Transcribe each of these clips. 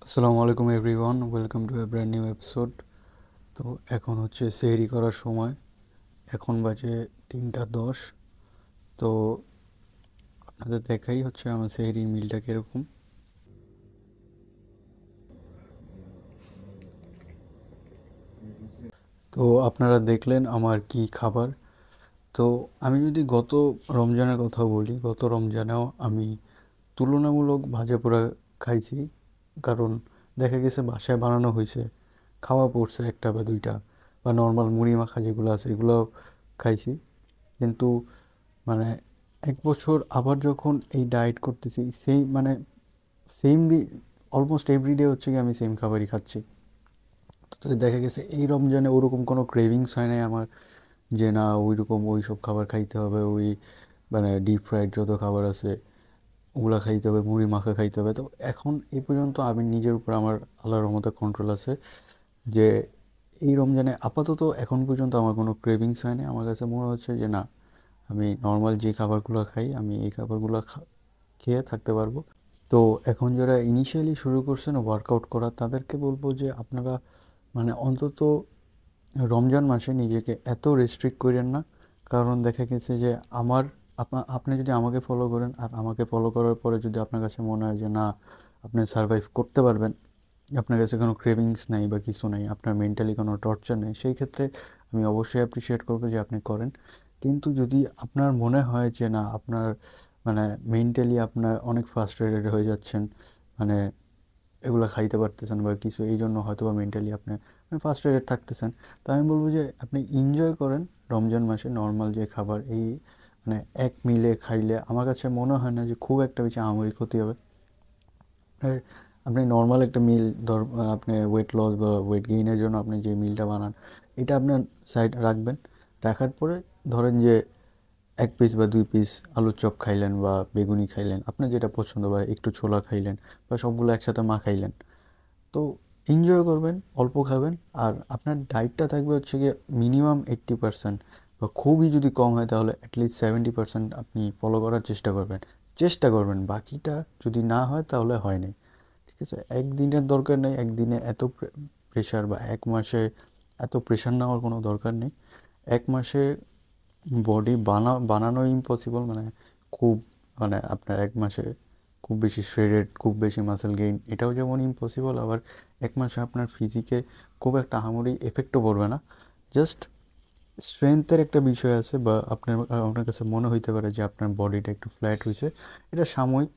আসসালামু আলাইকুম everyone, welcome to A brand new episode. তো এখন হচ্ছে সেহরি করার সময়। এখন বাজে 3টা 10। তো আপনাদের দেখাই হচ্ছে আমার সেহরির মিলটা কীরকম। তো আপনারা দেখলেন আমার কি খাবার। তো আমি যদি গত রমজানের কথা বলি, গত রমজানেও আমি তুলনামূলক ভাজা পোড়া খাইছি। কারণ দেখা গেছে বাসায় বানানো হয়েছে, খাওয়া পড়ছে একটা বা দুইটা, বা নর্মাল মুড়ি মাখা যেগুলো আছে এগুলোও খাইছি। কিন্তু মানে 1 বছর আবার যখন এই ডায়েট করতেছি, সেই মানে সেম অলমোস্ট এভরিডে হচ্ছে কি আমি সেম খাবারই খাচ্ছি। তো দেখা গেছে এই রমজানে ওরকম কোনো ক্রেভিংস হয় নাই আমার, যে না ওই রকম ওই সব খাবার খাইতে হবে, ওই মানে ডিপ ফ্রাইড যত খাবার আছে ওগুলা খাইতে হবে, মুড়ি মাখা খাইতে হবে। তো এখন এই পর্যন্ত আমি নিজের উপর আমার আল্লাহর রহমতে কন্ট্রোল আছে, যে এই রমজানে আপাতত এখন পর্যন্ত আমার কোনো ক্রেভিংস হয়নি। আমার কাছে মনে হচ্ছে যে না, আমি নর্মাল যে খাবারগুলো খাই আমি এই খাবারগুলো খেয়ে থাকতে পারবো। তো এখন যারা ইনিশিয়ালি শুরু করছেন ওয়ার্কআউট করা, তাদেরকে বলবো যে আপনারা মানে অন্তত রমজান মাসে নিজেকে এত রেস্ট্রিক্ট করেন না। কারণ দেখা গেছে যে আমার আপনি যদি আমাকে ফলো করেন আর আমাকে ফলো করার পরে যদি আপনার কাছে মনে হয় যে না আপনি সার্ভাইভ করতে পারবেন, আপনার কাছে কোনো ক্রেভিংস নাই বা কিছু নাই, আপনার মেন্টালি কোনো টর্চার নেই, সেই ক্ষেত্রে আমি অবশ্যই অ্যাপ্রিসিয়েট করবো যে আপনি করেন। কিন্তু যদি আপনার মনে হয় যে না আপনার মানে মেন্টালি আপনার অনেক ফ্রাস্ট্রেটেড হয়ে যাচ্ছেন, মানে এগুলো খাইতে পারতেছেন বা কিছু, এই জন্য হয়তো বা মেন্টালি আপনি মানে ফ্রাস্ট্রেটেড থাকতেছেন, তো আমি বলবো যে আপনি এনজয় করেন রমজান মাসে নর্মাল যে খাবার, এই মানে এক মিলে খাইলে আমার কাছে মনে হয় না যে খুব একটা বেশি আহামরি ক্ষতি হবে। আর আপনি নর্মাল একটা মিল ধর, আপনি ওয়েট লস বা ওয়েট গেইনের জন্য আপনি যে মিলটা বানান এটা আপনার সাইড রাখবেন। রাখার পরে ধরেন যে 1 পিস বা 2 পিস আলুর চপ খাইলেন বা বেগুনি খাইলেন, আপনার যেটা পছন্দ, বা একটু ছোলা খাইলেন বা সবগুলো একসাথে মা খাইলেন। তো এনজয় করবেন, অল্প খাবেন। আর আপনার ডায়েটটা থাকবে হচ্ছে গিয়ে মিনিমাম 80%, বা খুবই যদি কম হয় তাহলে অ্যাটলিস্ট 70% আপনি ফলো করার চেষ্টা করবেন। চেষ্টা করবেন, বাকিটা যদি না হয় তাহলে হয়নি। ঠিক আছে, একদিনের দরকার নেই, একদিনে এত প্রেশার, বা 1 মাসে এত প্রেশার নেওয়ার কোনো দরকার নেই। 1 মাসে বডি বানানো ইম্পসিবল, মানে খুব মানে আপনার 1 মাসে খুব বেশি শ্রেডেড, খুব বেশি মাসেল গেইন, এটাও যেমন ইম্পসিবল। আবার 1 মাসে আপনার ফিজিকে খুব একটা আহামরি এফেক্টও পড়বে না। জাস্ট স্ট্রেংথের একটা বিষয় আছে, বা আপনার কাছে মনে হইতে পারে যে আপনার বডিটা একটু ফ্ল্যাট হয়েছে, এটা সাময়িক।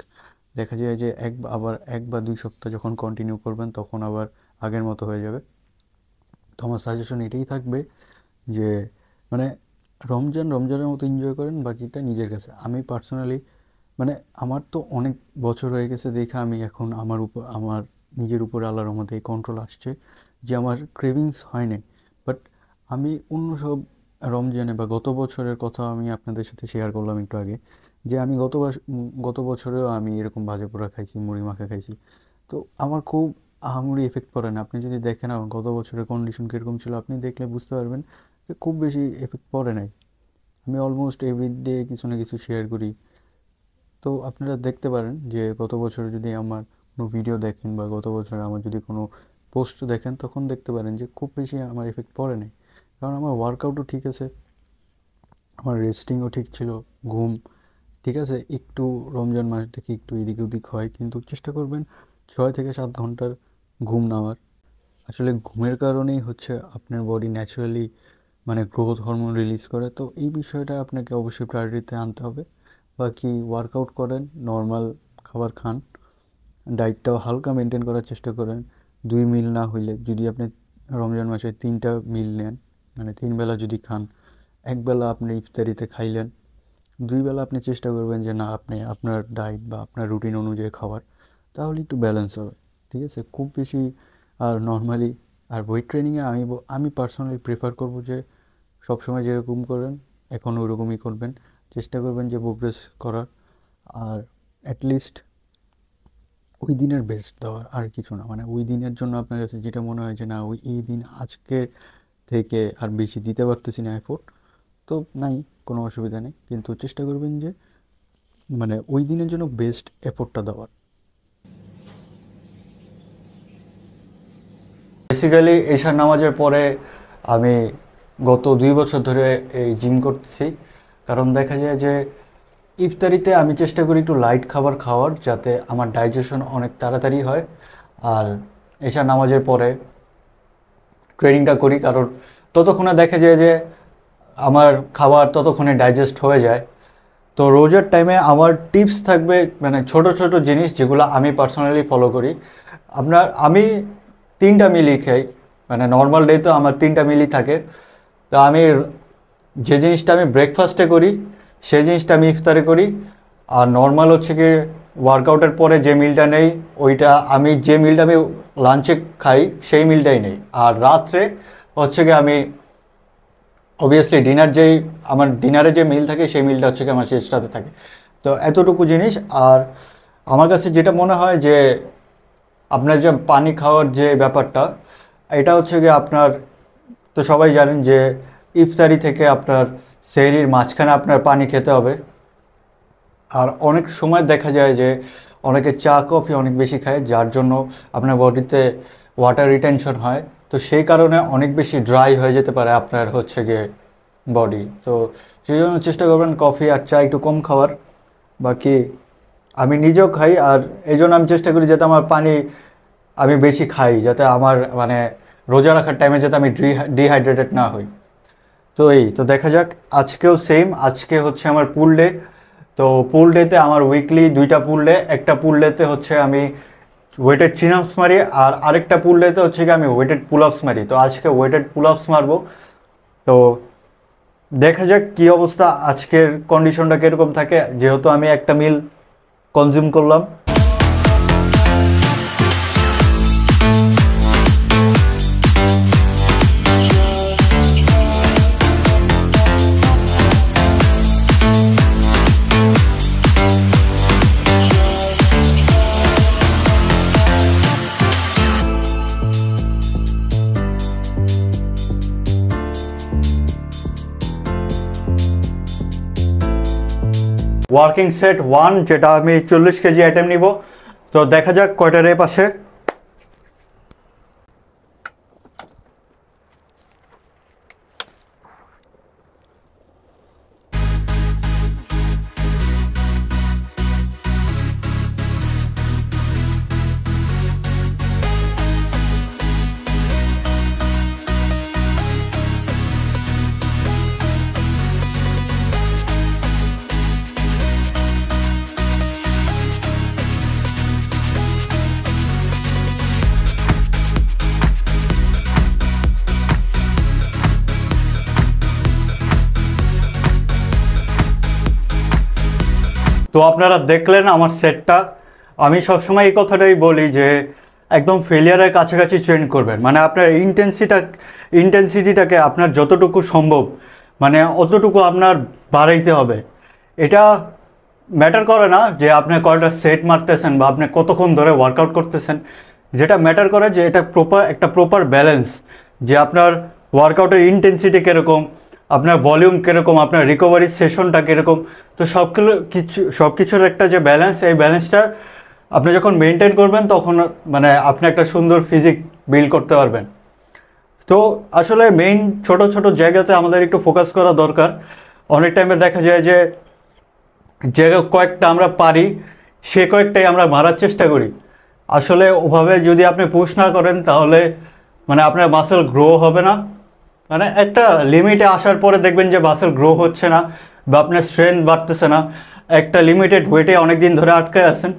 দেখা যায় যে আবার 1 বা 2 সপ্তাহ যখন কন্টিনিউ করবেন তখন আবার আগের মতো হয়ে যাবে। তো আমার সাজেশন এটাই থাকবে যে মানে রমজানের মতো এনজয় করেন, বাকিটা নিজের কাছে। আমি পার্সোনালি মানে আমার তো অনেক বছর হয়ে গেছে দেখে আমি এখন আমার নিজের উপর আল্লাহর রহমতে এই কন্ট্রোল আসছে যে আমার ক্রেভিংস হয় নাই। বাট আমি অন্য সব রমজানে বা গত বছরের কথা আমি আপনাদের সাথে শেয়ার করলাম একটু আগে, যে আমি গত বছরেও আমি এরকম ভাজা পোড়া খাইছি, মুড়ি মাখা খাইছি। তো আমার খুব আহামরি এফেক্ট পড়ে না। আপনি যদি দেখেন আমার গত বছরের কন্ডিশন কীরকম ছিল, আপনি দেখলে বুঝতে পারবেন যে খুব বেশি এফেক্ট পড়ে নাই। আমি অলমোস্ট এভরিডে কিছু না কিছু শেয়ার করি। তো আপনারা দেখতে পারেন যে গত বছর যদি আমার কোনো ভিডিও দেখেন, বা গত বছর আমার যদি কোনো পোস্ট দেখেন, তখন দেখতে পারেন যে খুব বেশি আমার এফেক্ট পড়ে নাই। কারণ আমার ওয়ার্কআউটও ঠিক আছে, আমার রেস্টিংও ঠিক ছিল, ঘুম ঠিক আছে। একটু রমজান মাস থেকে একটু এদিক ওদিক হয়, কিন্তু চেষ্টা করবেন 6 থেকে 7 ঘন্টার ঘুম নেওয়ার। আসলে ঘুমের কারণেই হচ্ছে আপনার বডি ন্যাচারালি মানে গ্রোথ হরমোন রিলিজ করে। তো এই বিষয়টা আপনাকে অবশ্যই প্রায়োরিটিতে আনতে হবে। বাকি ওয়ার্কআউট করেন, নর্মাল খাবার খান, ডায়েটটাও হালকা মেনটেন করার চেষ্টা করেন। 2 মিল না হইলে, যদি আপনি রমজান মাসে 3টা মিল নেন, মানে 3 বেলা যদি খান, একবেলা আপনি ইফতারিতে খাইলেন, 2 বেলা আপনি চেষ্টা করবেন যে না আপনি আপনার ডায়েট বা আপনার রুটিন অনুযায়ী খাবার, তাহলে একটু ব্যালেন্স হবে। ঠিক আছে, খুব বেশি আর নর্মালি। আর ওয়েট ট্রেনিংয়ে আমি পার্সোনালি প্রেফার করব যে সবসময় যেরকম করেন এখন ওইরকমই করবেন। চেষ্টা করবেন যে প্রোগ্রেস করার, আর অ্যাটলিস্ট ওই দিনের বেস্ট দেওয়ার, আর কিছু না। মানে ওই দিনের জন্য আপনার কাছে যেটা মনে হয় যে না এই দিন আজকের থেকে আর বেশি দিতে পারতেছি না এফোর্ট, তো নাই, কোনো অসুবিধা নেই। কিন্তু চেষ্টা করবেন যে মানে ওই দিনের জন্য বেস্ট এফোর্টটা দেওয়ার। বেসিক্যালি এশার নামাজের পরে আমি গত 2 বছর ধরে এই জিম করতেছি। কারণ দেখা যায় যে ইফতারিতে আমি চেষ্টা করি একটু লাইট খাবার খাওয়ার, যাতে আমার ডাইজেশন অনেক তাড়াতাড়ি হয়। আর এশার নামাজের পরে ট্রেনিংটা করি, কারণ ততক্ষণে দেখা যায় যে আমার খাবার ততক্ষণে ডাইজেস্ট হয়ে যায়। তো রোজার টাইমে আমার টিপস থাকবে, মানে ছোট ছোট জিনিস যেগুলো আমি পার্সোনালি ফলো করি। আমি 3টা মিলই খাই, মানে নর্মাল ডে তো আমার 3টা মিলই থাকে। তো আমি যে জিনিসটা আমি ব্রেকফাস্টে করি সেই জিনিসটা আমি ইফতারে করি। আর নর্মাল হচ্ছে কি ওয়ার্কআউটের পরে যে মিলটা নেই, ওইটা আমি যে মিলটা আমি লাঞ্চে খাই সেই মিলটাই নেই। আর রাত্রে হচ্ছে কি আমি অবভিয়াসলি আমার ডিনারে যে মিল থাকে সেই মিলটা হচ্ছে কি আমার শেষটাতে থাকে। তো এতটুকু জিনিস। আর আমার কাছে যেটা মনে হয় যে আপনার যে পানি খাওয়ার যে ব্যাপারটা, এটা হচ্ছে কি আপনার, তো সবাই জানেন যে ইফতারি থেকে আপনার সেহরির মাঝখানে আপনার পানি খেতে হবে। আর অনেক সময় দেখা যায় যে অনেকে চা কফি অনেক বেশি খায়, যার জন্য আপনার বডিতে ওয়াটার রিটেনশন হয়। তো সেই কারণে অনেক বেশি ড্রাই হয়ে যেতে পারে আপনার হচ্ছে গিয়ে বডি। তো সেই জন্য চেষ্টা করবেন কফি আর চা একটু কম খাওয়ার। বাকি আমি নিজেও খাই, আর এই জন্য আমি চেষ্টা করি যাতে আমার পানি আমি বেশি খাই, যাতে আমার মানে রোজা রাখার টাইমে যাতে আমি ডিহাইড্রেটেড না হই। তো দেখা যাক, আজকেও সেম। আজকে হচ্ছে আমার পুল ডে। তো পুল ডেতে আমার উইকলি 2টা পুল ডে। একটা পুল ডেতে হচ্ছে আমি ওয়েটেড চিন আপস মারি, আর আরেকটা পুল ডেতে হচ্ছে কি আমি ওয়েটেড পুল আপস মারি। তো আজকে ওয়েটেড পুল আপস মারবো। তো দেখা যাক কি অবস্থা, আজকের কন্ডিশনটা কীরকম থাকে, যেহেতু আমি একটা মিল কনজিউম করলাম। ওয়ার্কিং সেট 1, যেটা আমি 40 কেজি আইটেম নিব। তো দেখা যাক কয়টা রেপ আসে। তো আপনারা দেখলেন আমার সেটটা। আমি সবসময় এই কথাটাই বলি যে একদম ফেলিয়ারের কাছাকাছি ট্রেন করবেন, মানে আপনার ইন্টেন্সিটিটাকে আপনার যতটুকু সম্ভব মানে অতটুকু আপনার বাড়াইতে হবে। এটা ম্যাটার করে না যে আপনি কয়টা সেট মারতেছেন বা আপনি কতক্ষণ ধরে ওয়ার্কআউট করতেছেন। যেটা ম্যাটার করে যে এটা একটা প্রপার ব্যালেন্স, যে আপনার ওয়ার্কআউটের ইন্টেন্সিটি কীরকম, আপনার ভলিউম কীরকম, আপনার রিকভারি সেশনটা কীরকম। তো সব কিছুর একটা যে ব্যালেন্স, এই ব্যালেন্সটা আপনি যখন মেনটেন করবেন তখন মানে আপনি একটা সুন্দর ফিজিক বিল্ড করতে পারবেন। তো আসলে মেইন ছোট ছোট জায়গাতে আমাদের একটু ফোকাস করা দরকার। অনেক টাইমে দেখা যায় যে কয়েকটা আমরা পারি সে কয়েকটাই আমরা মারার চেষ্টা করি। আসলে ওভাবে যদি আপনি পুশ না করেন তাহলে মানে আপনার মাসেল গ্রো হবে না। মানে একটা লিমিটে আসার পরে দেখবেন যে মাসেল গ্রো হচ্ছে না বা আপনার স্ট্রেংথ বাড়তেছে না, একটা লিমিটেড ওয়েটে অনেক দিন ধরে আটকে আছেন।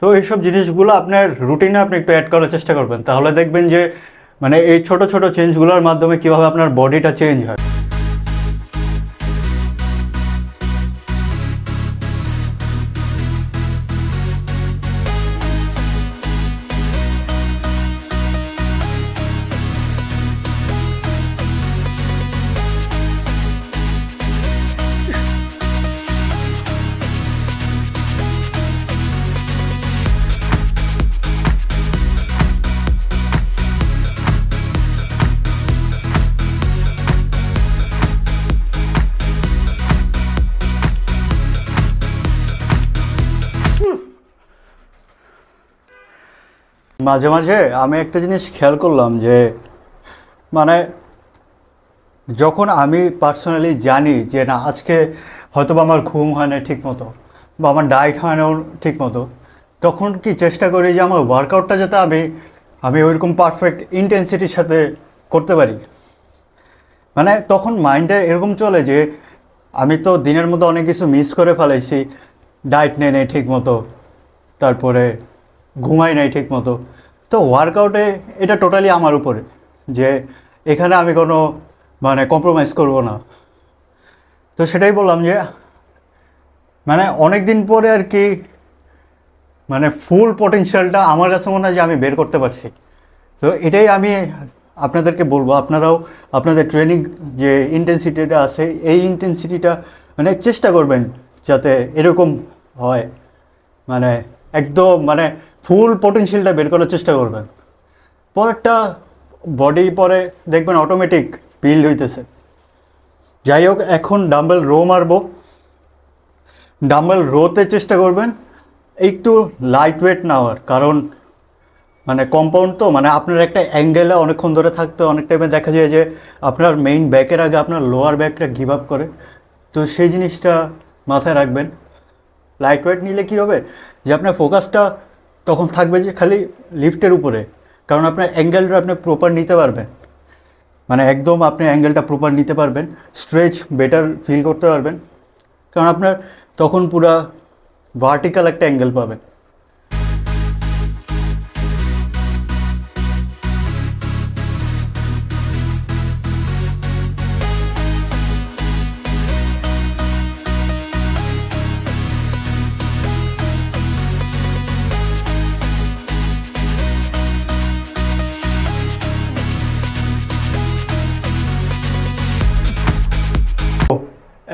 তো এইসব জিনিসগুলো আপনার রুটিনে আপনি একটু অ্যাড করার চেষ্টা করবেন, তাহলে দেখবেন যে মানে এই ছোট ছোট চেঞ্জগুলোর মাধ্যমে কীভাবে আপনার বডিটা চেঞ্জ হয়। মাঝে মাঝে আমি একটা জিনিস খেয়াল করলাম যে মানে যখন আমি পার্সোনালি জানি যে না আজকে হয়তো বা আমার ঘুম হয় না ঠিক মতো বা আমার ডায়েট হয় না ঠিক মতো, তখন কি চেষ্টা করি যে আমার ওয়ার্কআউটটা যাতে আমি আমি ওইরকম পারফেক্ট ইন্টেন্সিটির সাথে করতে পারি। মানে তখন মাইন্ডে এরকম চলে যে আমি তো দিনের মধ্যে অনেক কিছু মিস করে ফেলাইছি, ডায়েট নেই ঠিক মতো, তারপরে ঘুমাই নাই ঠিক মতো। তো ওয়ার্কআউটে এটা টোটালি আমার উপরে, যে এখানে আমি কোনো মানে কম্প্রোমাইজ করব না। তো সেটাই বললাম যে মানে অনেক দিন পরে আর কি মানে ফুল পটেনশিয়ালটা আমার কাছে মনে হয় যে আমি বের করতে পারছি। তো এটাই আমি আপনাদেরকে বলবো, আপনারাও আপনাদের ট্রেনিং যে ইন্টেন্সিটিটা আছে এই ইন্টেন্সিটিটা মানে চেষ্টা করবেন যাতে এরকম হয়, মানে একদম মানে ফুল পটেনশিয়ালটা বের করার চেষ্টা করবেন। পরেরটা বডি পরে দেখবেন অটোমেটিক বিল্ড হইতেছে। যাই হোক, এখন ডাম্বেল রো মারবো। ডাম্বেল রোতে চেষ্টা করবেন একটু লাইট ওয়েট নেওয়ার, কারণ মানে কম্পাউন্ড তো মানে আপনার একটা অ্যাঙ্গেলে অনেকক্ষণ ধরে থাকতে অনেক টাইমে দেখা যায় যে আপনার মেইন ব্যাকের আগে আপনার লোয়ার ব্যাকটা গিভ আপ করে। তো সেই জিনিসটা মাথায় রাখবেন। লাইট ওয়েট নিলে কী হবে যে আপনার ফোকাসটা তখন থাকবে যে খালি লিফটের উপরে, কারণ আপনার অ্যাঙ্গেলটা আপনি প্রপার নিতে পারবেন, মানে একদম আপনি অ্যাঙ্গেলটা প্রপার নিতে পারবেন, স্ট্রেচ বেটার ফিল করতে পারবেন, কারণ আপনার তখন পুরা ভার্টিক্যাল একটা অ্যাঙ্গেল পাবেন।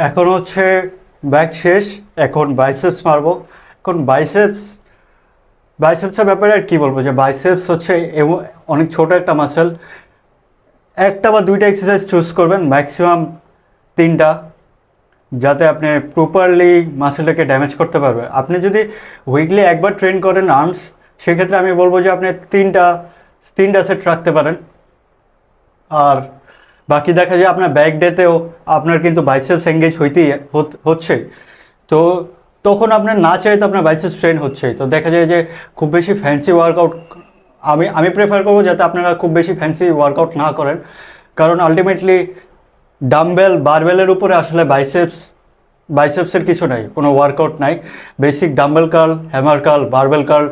এখন হচ্ছে ব্যাক শেষ, এখন বাইসেপস মারবো। এখন বাইসেপসের ব্যাপারে আর কী বলবো, যে বাইসেপস হচ্ছে অনেক ছোট একটা মাসেল। একটা বা দুইটা এক্সারসাইজ চুজ করবেন, ম্যাক্সিমাম 3টা, যাতে আপনি প্রপারলি মাসেলটাকে ড্যামেজ করতে পারবেন। আপনি যদি উইকলি একবার ট্রেন করেন আর্মস, সেক্ষেত্রে আমি বলবো যে আপনি তিনটা সেট রাখতে পারেন। আর বাকি দেখা যায় আপনার ব্যাক ডেতেও আপনার কিন্তু বাইসেপস এঙ্গেজ হচ্ছে, তো তখন আপনার না চাইতে আপনার বাইসেপস ট্রেন হচ্ছে। তো দেখা যায় যে খুব বেশি ফ্যান্সি ওয়ার্কআউট আমি প্রেফার করবো যাতে আপনারা খুব বেশি ফ্যান্সি ওয়ার্কআউট না করেন, কারণ আলটিমেটলি ডাম্বেল বারবেলের উপরে আসলে বাইসেপসের কিছু নাই, কোনো ওয়ার্কআউট নাই। Basic dumbbell curl, hammer curl, barbell curl,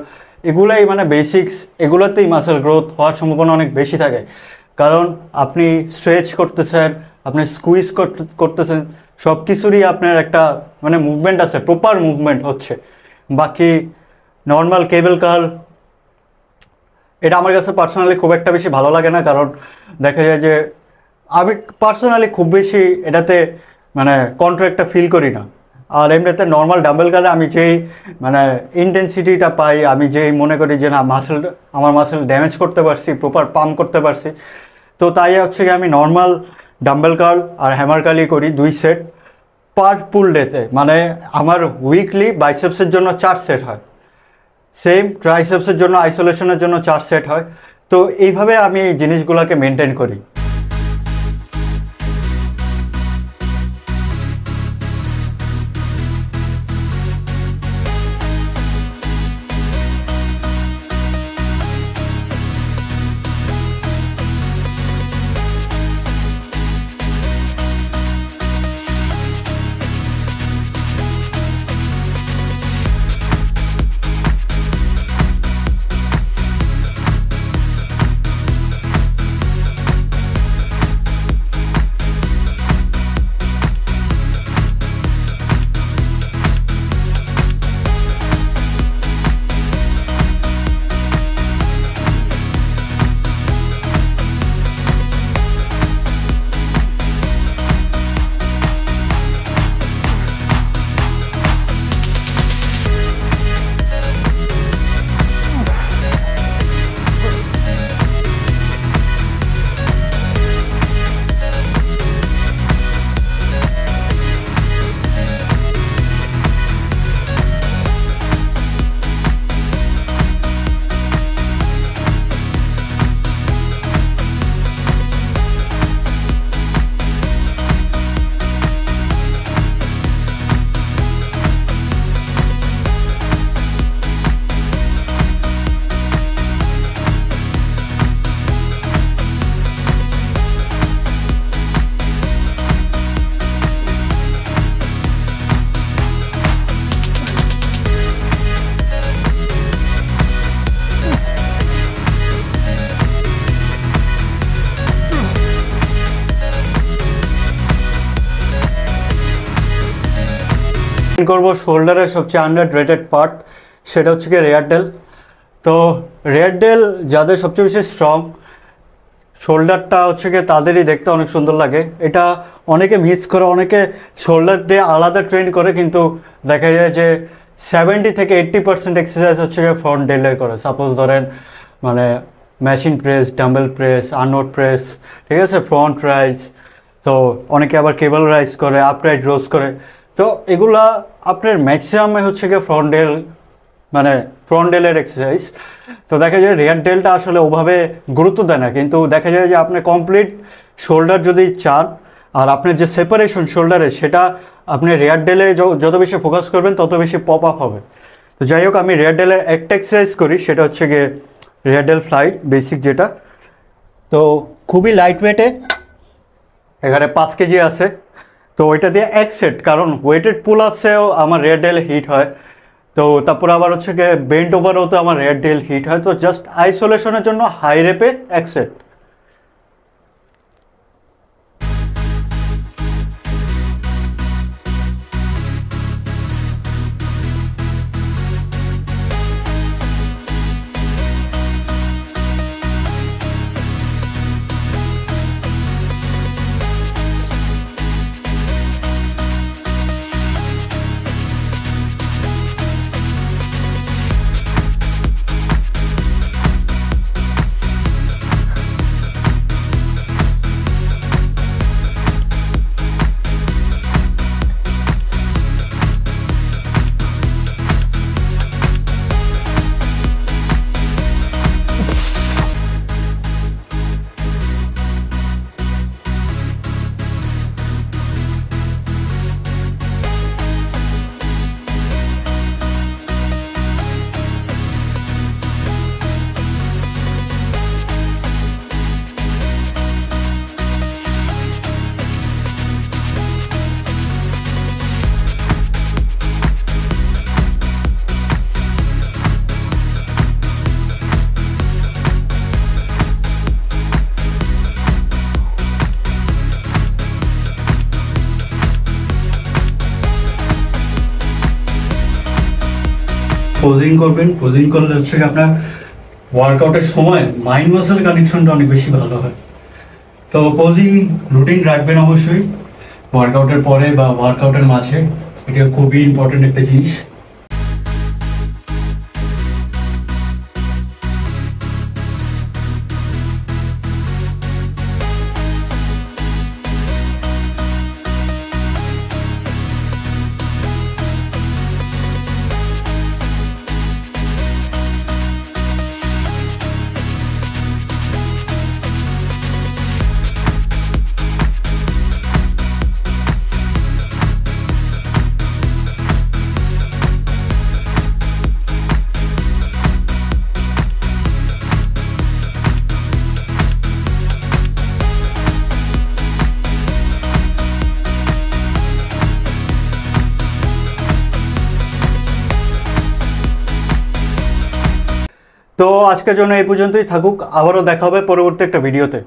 এগুলাই মানে বেসিক্স, এগুলোতেই মাসেল গ্রোথ হওয়ার সম্ভাবনা অনেক বেশি থাকে, কারণ আপনি স্ট্রেচ করতেছেন, আপনি স্কুইজ করতেছেন, সব কিছুরই আপনার একটা মানে মুভমেন্ট আছে, প্রপার মুভমেন্ট হচ্ছে। বাকি নর্মাল কেবল কার্ল এটা আমার কাছে পার্সোনালি খুব একটা বেশি ভালো লাগে না, কারণ দেখা যায় যে আমি পার্সোনালি খুব বেশি এটাতে মানে কন্ট্রাক্টটা ফিল করি না। আর এমনিতে নর্মাল ডাম্বেল কার্লে আমি যেই মানে ইন্টেন্সিটিটা পাই, আমি যেই মনে করি যে না আমার মাসেল ড্যামেজ করতে পারছি, প্রপার পাম্প করতে পারছি, তো তাই হচ্ছে কি আমি নর্মাল ডাম্বেল কার্ল আর হ্যামার কার্লই করি 2 সেট পার পুল ডেতে। মানে আমার উইকলি বাইসেপসের জন্য 4 সেট হয়, সেম ট্রাইসেপসের জন্য আইসোলেশনের জন্য 4 সেট হয়। তো এইভাবে আমি জিনিসগুলোকে মেনটেন করি। করব শোল্ডারের সবচেয়ে আন্ডার রেটেড পার্ট, সেটা হচ্ছে কি রেয়ার ডেল। তো রেয়ার ডেল যাদের সবচেয়ে বেশি স্ট্রং শোল্ডারটা হচ্ছে কি তাদেরই দেখতে অনেক সুন্দর লাগে। এটা অনেকে মিস করে, অনেকে শোল্ডার দিয়ে আলাদা ট্রেন করে, কিন্তু দেখা যায় যে 70 থেকে 80% এক্সারসাইজ হচ্ছে গিয়ে ফ্রন্ট ডেলের করে। সাপোজ ধরেন মানে মেশিন প্রেস, ডাম্বেল প্রেস, আননোট প্রেস, ঠিক আছে, ফ্রন্ট রাইজ, তো অনেকে আবার কেবল রাইজ করে, আপরাইট রোজ করে। তো এগুলা আপনার ম্যাক্সিমামে হচ্ছে গিয়ে ফ্রন্ট ডেল, মানে ফ্রন্ট ডেলের এক্সারসাইজ। তো দেখা যায় রেয়ার ডেলটা আসলে ওভাবে গুরুত্ব দেয় না, কিন্তু দেখা যায় যে আপনি কমপ্লিট শোল্ডার যদি চান আর আপনার যে সেপারেশন শোল্ডারে, সেটা আপনি রেয়ার ডেলে যত বেশি ফোকাস করবেন তত বেশি পপ আপ হবে। তো যাই হোক, আমি রেয়ার ডেলের একটা এক্সারসাইজ করি, সেটা হচ্ছে গিয়ে রেয়ার ডেল ফ্লাই বেসিক যেটা। তো খুবই লাইট ওয়েটে, এখানে 5 কেজি আছে। তো ওইটা দিয়ে এক সেট, কারণ ওয়েটেড পুল আপসেও আমার রেয়ার ডেল হিট হয়। তো তারপর আবার হচ্ছে গিয়ে বেন্ট ওভারও তো আমার রেয়ার ডেল হিট হয়। তো জাস্ট আইসোলেশনের জন্য হাই রেপে এক সেট। পোজিং করবেন, পোজিং করলে হচ্ছে আপনার ওয়ার্কআউটের সময় মাইন্ড মাসেল কানেকশনটা অনেক বেশি ভালো হয়। তো পোজিং রুটিন রাখবেন অবশ্যই, ওয়ার্কআউটের পরে বা ওয়ার্কআউটের মাঝে, এটা খুবই ইম্পর্টেন্ট একটা জিনিস। তো আজকের জন্য এই পর্যন্তই থাকুক, আবারও দেখা হবে পরবর্তী একটা ভিডিওতে।